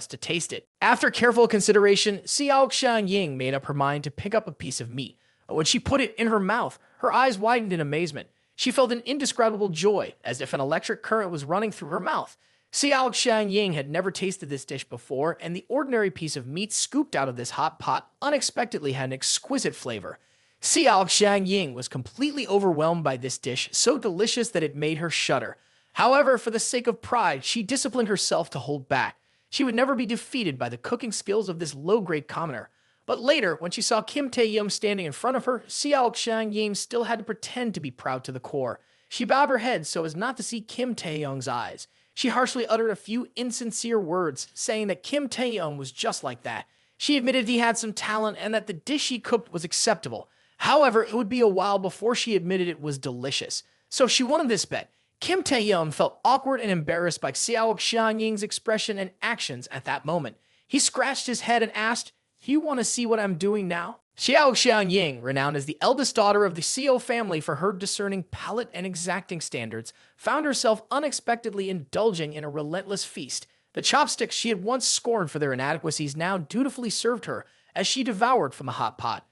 to taste it. After careful consideration, Taehyung made up her mind to pick up a piece of meat. But when she put it in her mouth, her eyes widened in amazement. She felt an indescribable joy, as if an electric current was running through her mouth. Taehyung had never tasted this dish before, and the ordinary piece of meat scooped out of this hot pot unexpectedly had an exquisite flavor. Taehyung was completely overwhelmed by this dish, so delicious that it made her shudder. However, for the sake of pride, she disciplined herself to hold back. She would never be defeated by the cooking skills of this low-grade commoner. But later, when she saw Kim Taehyung standing in front of her, Taehyung still had to pretend to be proud to the core. She bowed her head so as not to see Kim Taehyung's eyes. She harshly uttered a few insincere words, saying that Kim Taehyung was just like that. She admitted he had some talent and that the dish he cooked was acceptable. However, it would be a while before she admitted it was delicious. So she won this bet. Kim Taehyung felt awkward and embarrassed by Taehyung's expression and actions at that moment. He scratched his head and asked, you want to see what I'm doing now? Taehyung, renowned as the eldest daughter of the Seo family for her discerning palate and exacting standards, found herself unexpectedly indulging in a relentless feast. The chopsticks she had once scorned for their inadequacies now dutifully served her as she devoured from a hot pot.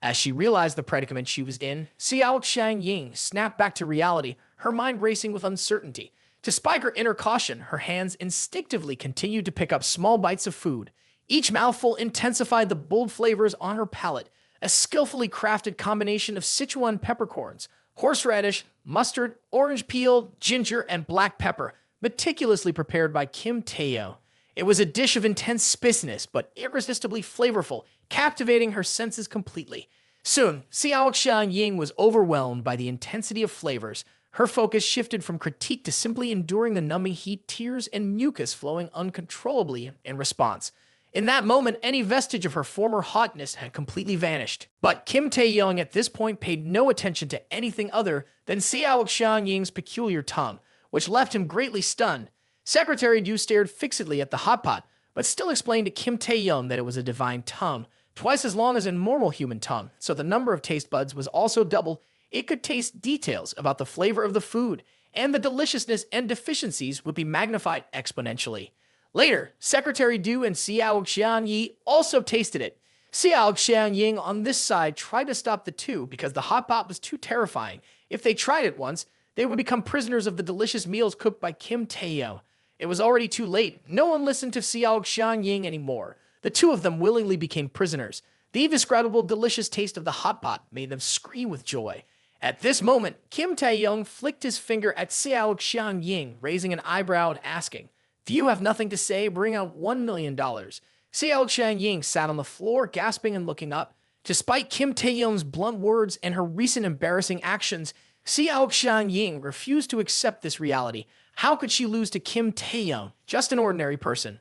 As she realized the predicament she was in, Taehyung snapped back to reality, her mind racing with uncertainty. Despite her inner caution, her hands instinctively continued to pick up small bites of food. Each mouthful intensified the bold flavors on her palate, a skillfully crafted combination of Sichuan peppercorns, horseradish, mustard, orange peel, ginger, and black pepper, meticulously prepared by Kim Taehyung. It was a dish of intense spiciness, but irresistibly flavorful, captivating her senses completely. Soon, Taehyung was overwhelmed by the intensity of flavors. Her focus shifted from critique to simply enduring the numbing heat, tears, and mucus flowing uncontrollably in response. In that moment, any vestige of her former hotness had completely vanished. But Kim Taehyung at this point paid no attention to anything other than Taehyung's peculiar tongue, which left him greatly stunned. Secretary Du stared fixedly at the hot pot, but still explained to Kim Taehyung that it was a divine tongue, twice as long as a normal human tongue, so the number of taste buds was also double. It could taste details about the flavor of the food, and the deliciousness and deficiencies would be magnified exponentially. Later, Secretary Du and Taehyung also tasted it. Taehyung on this side tried to stop the two because the hot pot was too terrifying. If they tried it once, they would become prisoners of the delicious meals cooked by Kim Taehyung. It was already too late. No one listened to Xiao Xianying anymore. The two of them willingly became prisoners. The indescribable delicious taste of the hot pot made them scream with joy. At this moment, Kim Taehyung flicked his finger at Xiao Xianying, raising an eyebrow and asking, "Do you have nothing to say? Bring out $1 million. Xiao Xianying sat on the floor, gasping and looking up. Despite Kim Taehyung's blunt words and her recent embarrassing actions, Xiao Xianying refused to accept this reality. How could she lose to Kim Taehyung, just an ordinary person?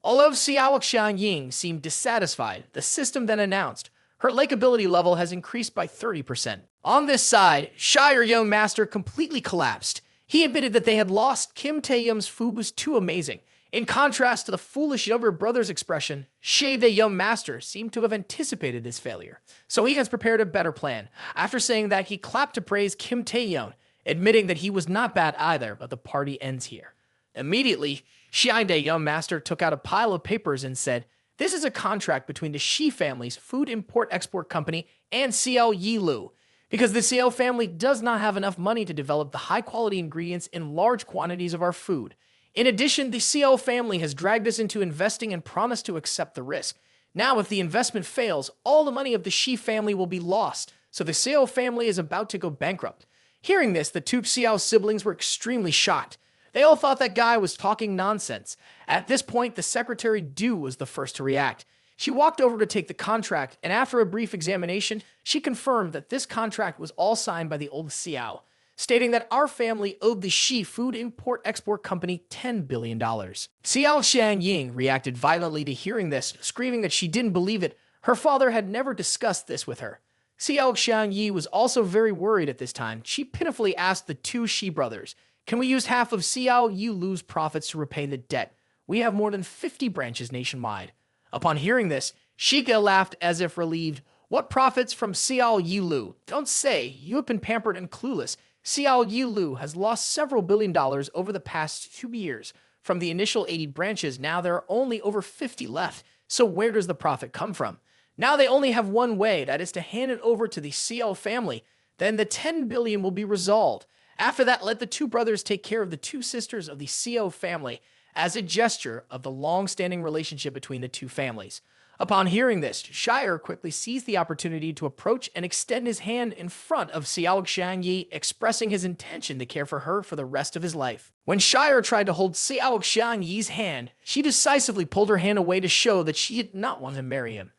Although Xiao Xianying seemed dissatisfied, the system then announced, her likability level has increased by 30%. On this side, Shire Young Master completely collapsed. He admitted that they had lost. Kim Taehyung's food was too amazing. In contrast to the foolish younger brother's expression, Shave the Young Master seemed to have anticipated this failure. So he has prepared a better plan. After saying that, he clapped to praise Kim Taehyung, admitting that he was not bad either, but the party ends here. Immediately, Shai the Young Master took out a pile of papers and said, "This is a contract between the Shi family's food import-export company and Xiao Yilu. Because the Xiao family does not have enough money to develop the high-quality ingredients in large quantities of our food. In addition, the Xiao family has dragged us into investing and promised to accept the risk. Now, if the investment fails, all the money of the Shi family will be lost, so the Xiao family is about to go bankrupt." Hearing this, the two Xiao siblings were extremely shocked. They all thought that guy was talking nonsense. At this point, the secretary Du was the first to react. She walked over to take the contract, and after a brief examination, she confirmed that this contract was all signed by the old Xiao, stating that our family owed the Shi Food Import-Export Company $10 billion. Xiao Xianying reacted violently to hearing this, screaming that she didn't believe it. Her father had never discussed this with her. Xiao Xianyi was also very worried at this time. She pitifully asked the two Shi brothers, "Can we use half of Xiao Yilu's profits to repay the debt? We have more than 50 branches nationwide." Upon hearing this, Shika laughed as if relieved. "What profits from Xiao Yilu? Don't say, you have been pampered and clueless. Xiao Yilu has lost several $1 billion over the past 2 years. From the initial 80 branches, now there are only over 50 left. So where does the profit come from? Now they only have one way, that is to hand it over to the Xiao family. Then the 10 billion will be resolved. After that, let the two brothers take care of the two sisters of the Xiao family as a gesture of the long-standing relationship between the two families." Upon hearing this, Shire quickly seized the opportunity to approach and extend his hand in front of Xiao Xianyi, expressing his intention to care for her for the rest of his life. When Shire tried to hold Xiao Xianyi's hand, she decisively pulled her hand away to show that she did not want to marry him.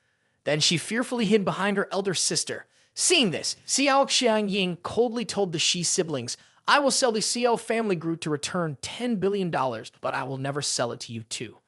Then she fearfully hid behind her elder sister. Seeing this, Xiao Xianying coldly told the Shi siblings, "I will sell the Xiao family group to return $10 billion, but I will never sell it to you too."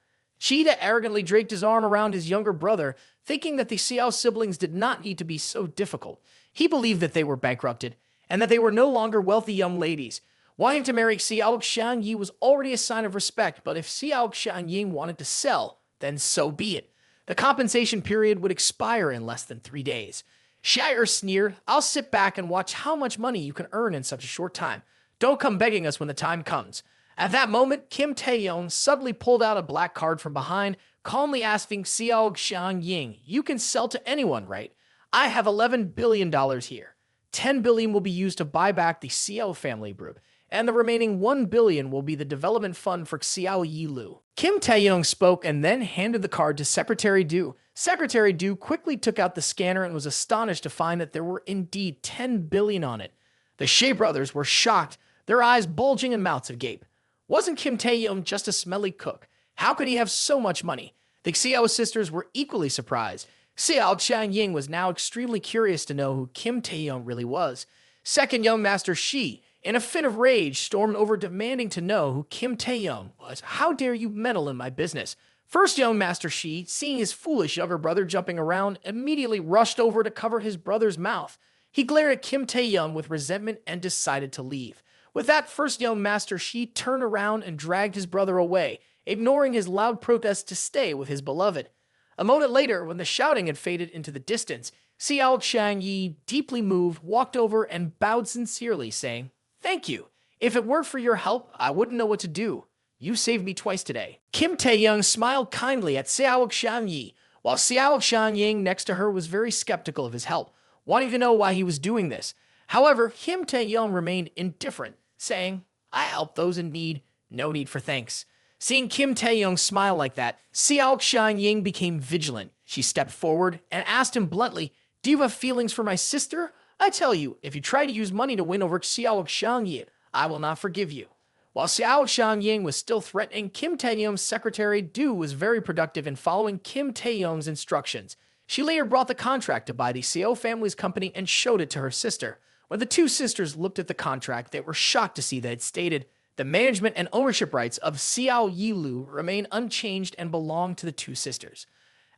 Shida arrogantly draped his arm around his younger brother, thinking that the Xiao siblings did not need to be so difficult. He believed that they were bankrupted, and that they were no longer wealthy young ladies. Wanting to marry Xiao Xianyi was already a sign of respect, but if Xiao Xianyi wanted to sell, then so be it. The compensation period would expire in less than 3 days. Shire sneered, "I'll sit back and watch how much money you can earn in such a short time. Don't come begging us when the time comes." At that moment, Kim Taehyung suddenly pulled out a black card from behind, calmly asking Xiao Xianying, "You can sell to anyone, right? I have $11 billion here. $10 billion will be used to buy back the Xiao family group, and the remaining $1 billion will be the development fund for Xiao Yilu." Kim Taehyung spoke and then handed the card to Secretary Du. Secretary Du quickly took out the scanner and was astonished to find that there were indeed $10 billion on it. The Shea brothers were shocked, their eyes bulging and mouths agape. Wasn't Kim Taehyung just a smelly cook? How could he have so much money? The Xiao sisters were equally surprised. Xiao Qianying was now extremely curious to know who Kim Taehyung really was. Second young master Shi, in a fit of rage, stormed over demanding to know who Kim Taehyung was. "How dare you meddle in my business?" First young master Shi, seeing his foolish younger brother jumping around, immediately rushed over to cover his brother's mouth. He glared at Kim Taehyung with resentment and decided to leave. With that, first young master Shi turned around and dragged his brother away, ignoring his loud protests to stay with his beloved. A moment later, when the shouting had faded into the distance, Xiao Qianyi, deeply moved, walked over and bowed sincerely, saying, "Thank you. If it weren't for your help, I wouldn't know what to do. You saved me twice today." Kim Taehyung smiled kindly at Xiao Qianyi, while Xiao Qianying next to her was very skeptical of his help, wanting to know why he was doing this. However, Kim Taehyung remained indifferent, saying, "I help those in need, no need for thanks." Seeing Kim Taehyung smile like that, Seok Shan-ying became vigilant. She stepped forward and asked him bluntly, "Do you have feelings for my sister? I tell you, if you try to use money to win over Seok Shan-ying, I will not forgive you." While Seok Shan-ying was still threatening, Kim Taehyung's secretary Du was very productive in following Kim Taehyung's instructions. She later brought the contract to buy the Seo family's company and showed it to her sister. When the two sisters looked at the contract, they were shocked to see that it stated, "The management and ownership rights of Xiao Yilu remain unchanged and belong to the two sisters."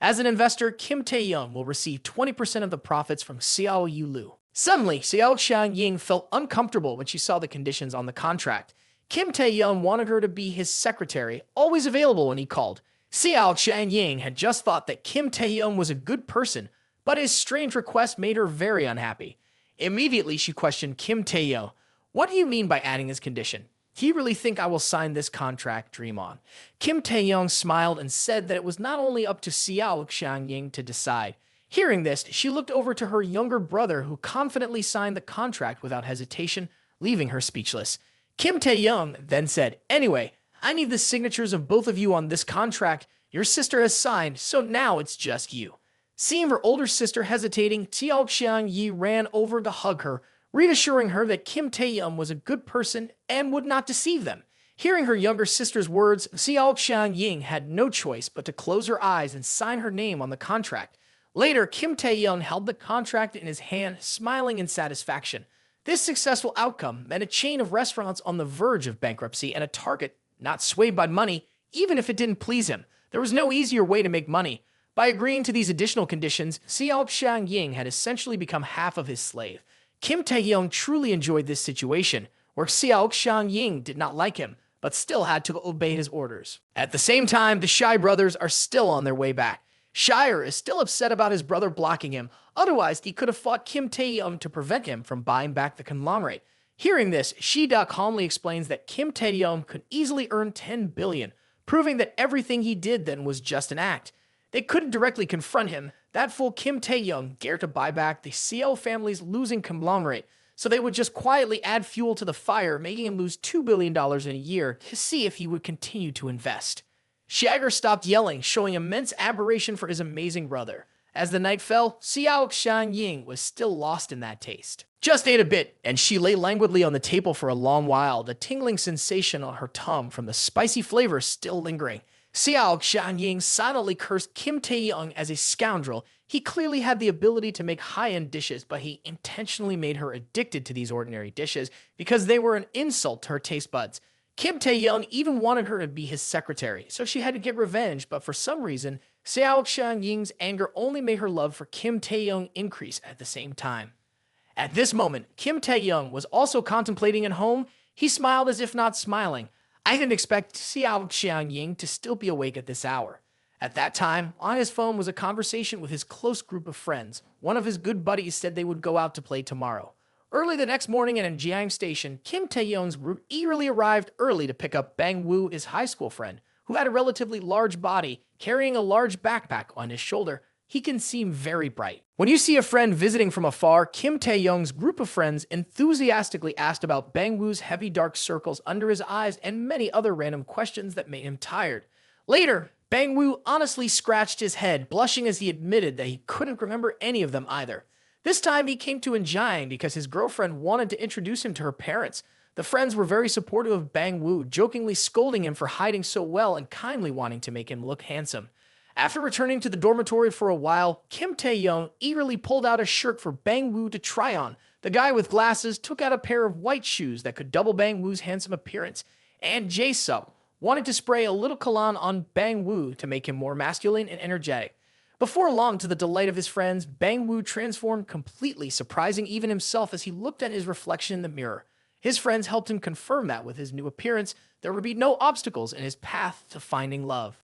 As an investor, Kim Taehyung will receive 20% of the profits from Xiao Yilu. Suddenly, Seok Shan-ying felt uncomfortable when she saw the conditions on the contract. Kim Taehyung wanted her to be his secretary, always available when he called. Seok Shan-ying had just thought that Kim Taehyung was a good person, but his strange request made her very unhappy. Immediately, she questioned Kim Taehyung. "What do you mean by adding this condition? Do you really think I will sign this contract? Dream on." Kim Taehyung smiled and said that it was not only up to Seok Shan-ying to decide. Hearing this, she looked over to her younger brother, who confidently signed the contract without hesitation, leaving her speechless. Kim Taehyung then said, "Anyway, I need the signatures of both of you on this contract. Your sister has signed, so now it's just you." Seeing her older sister hesitating, Seok Shan-yi ran over to hug her, reassuring her that Kim Taehyung was a good person and would not deceive them. Hearing her younger sister's words, Seok Shan-ying had no choice but to close her eyes and sign her name on the contract. Later, Kim Taehyung held the contract in his hand, smiling in satisfaction. This successful outcome meant a chain of restaurants on the verge of bankruptcy and a target not swayed by money, even if it didn't please him. There was no easier way to make money. By agreeing to these additional conditions, Seok Shan-ying had essentially become half of his slave. Kim Taehyung truly enjoyed this situation, where Seok Shan-ying did not like him, but still had to obey his orders. At the same time, the Shy brothers are still on their way back. Shire is still upset about his brother blocking him, otherwise he could have fought Kim Taehyung to prevent him from buying back the conglomerate. Hearing this, Shida calmly explains that Kim Taehyung could easily earn 10 billion, proving that everything he did then was just an act. They couldn't directly confront him. That fool Kim Taehyung dared to buy back the Seo family's losing conglomerate, so they would just quietly add fuel to the fire, making him lose $2 billion in a year to see if he would continue to invest. Shagger stopped yelling, showing immense admiration for his amazing brother. As the night fell, Seok Shan-ying was still lost in that taste. Just ate a bit, and she lay languidly on the table for a long while, the tingling sensation on her tongue from the spicy flavor still lingering. Seok Shan-ying silently cursed Kim Taehyung as a scoundrel. He clearly had the ability to make high-end dishes, but he intentionally made her addicted to these ordinary dishes because they were an insult to her taste buds. Kim Taehyung even wanted her to be his secretary, so she had to get revenge, but for some reason, Seok Shan-ying's anger only made her love for Kim Taehyung increase at the same time. At this moment, Kim Taehyung was also contemplating at home. He smiled as if not smiling. I didn't expect Seok Shan-ying to still be awake at this hour. At that time, on his phone was a conversation with his close group of friends. One of his good buddies said they would go out to play tomorrow. Early the next morning at Jiang Station, Kim Taehyung's group eagerly arrived early to pick up Bang Woo, his high school friend, who had a relatively large body, carrying a large backpack on his shoulder. He can seem very bright. When you see a friend visiting from afar, Kim Taehyung's group of friends enthusiastically asked about Bang Woo's heavy dark circles under his eyes and many other random questions that made him tired. Later, Bang Woo honestly scratched his head, blushing as he admitted that he couldn't remember any of them either. This time he came to Jiang because his girlfriend wanted to introduce him to her parents. The friends were very supportive of Bang Woo, jokingly scolding him for hiding so well and kindly wanting to make him look handsome. After returning to the dormitory for a while, Kim Taehyung eagerly pulled out a shirt for Bang Woo to try on. The guy with glasses took out a pair of white shoes that could double Bang Woo's handsome appearance, and Jae-sub wanted to spray a little cologne on Bang Woo to make him more masculine and energetic. Before long, to the delight of his friends, Bang Woo transformed completely, surprising even himself as he looked at his reflection in the mirror. His friends helped him confirm that with his new appearance, there would be no obstacles in his path to finding love.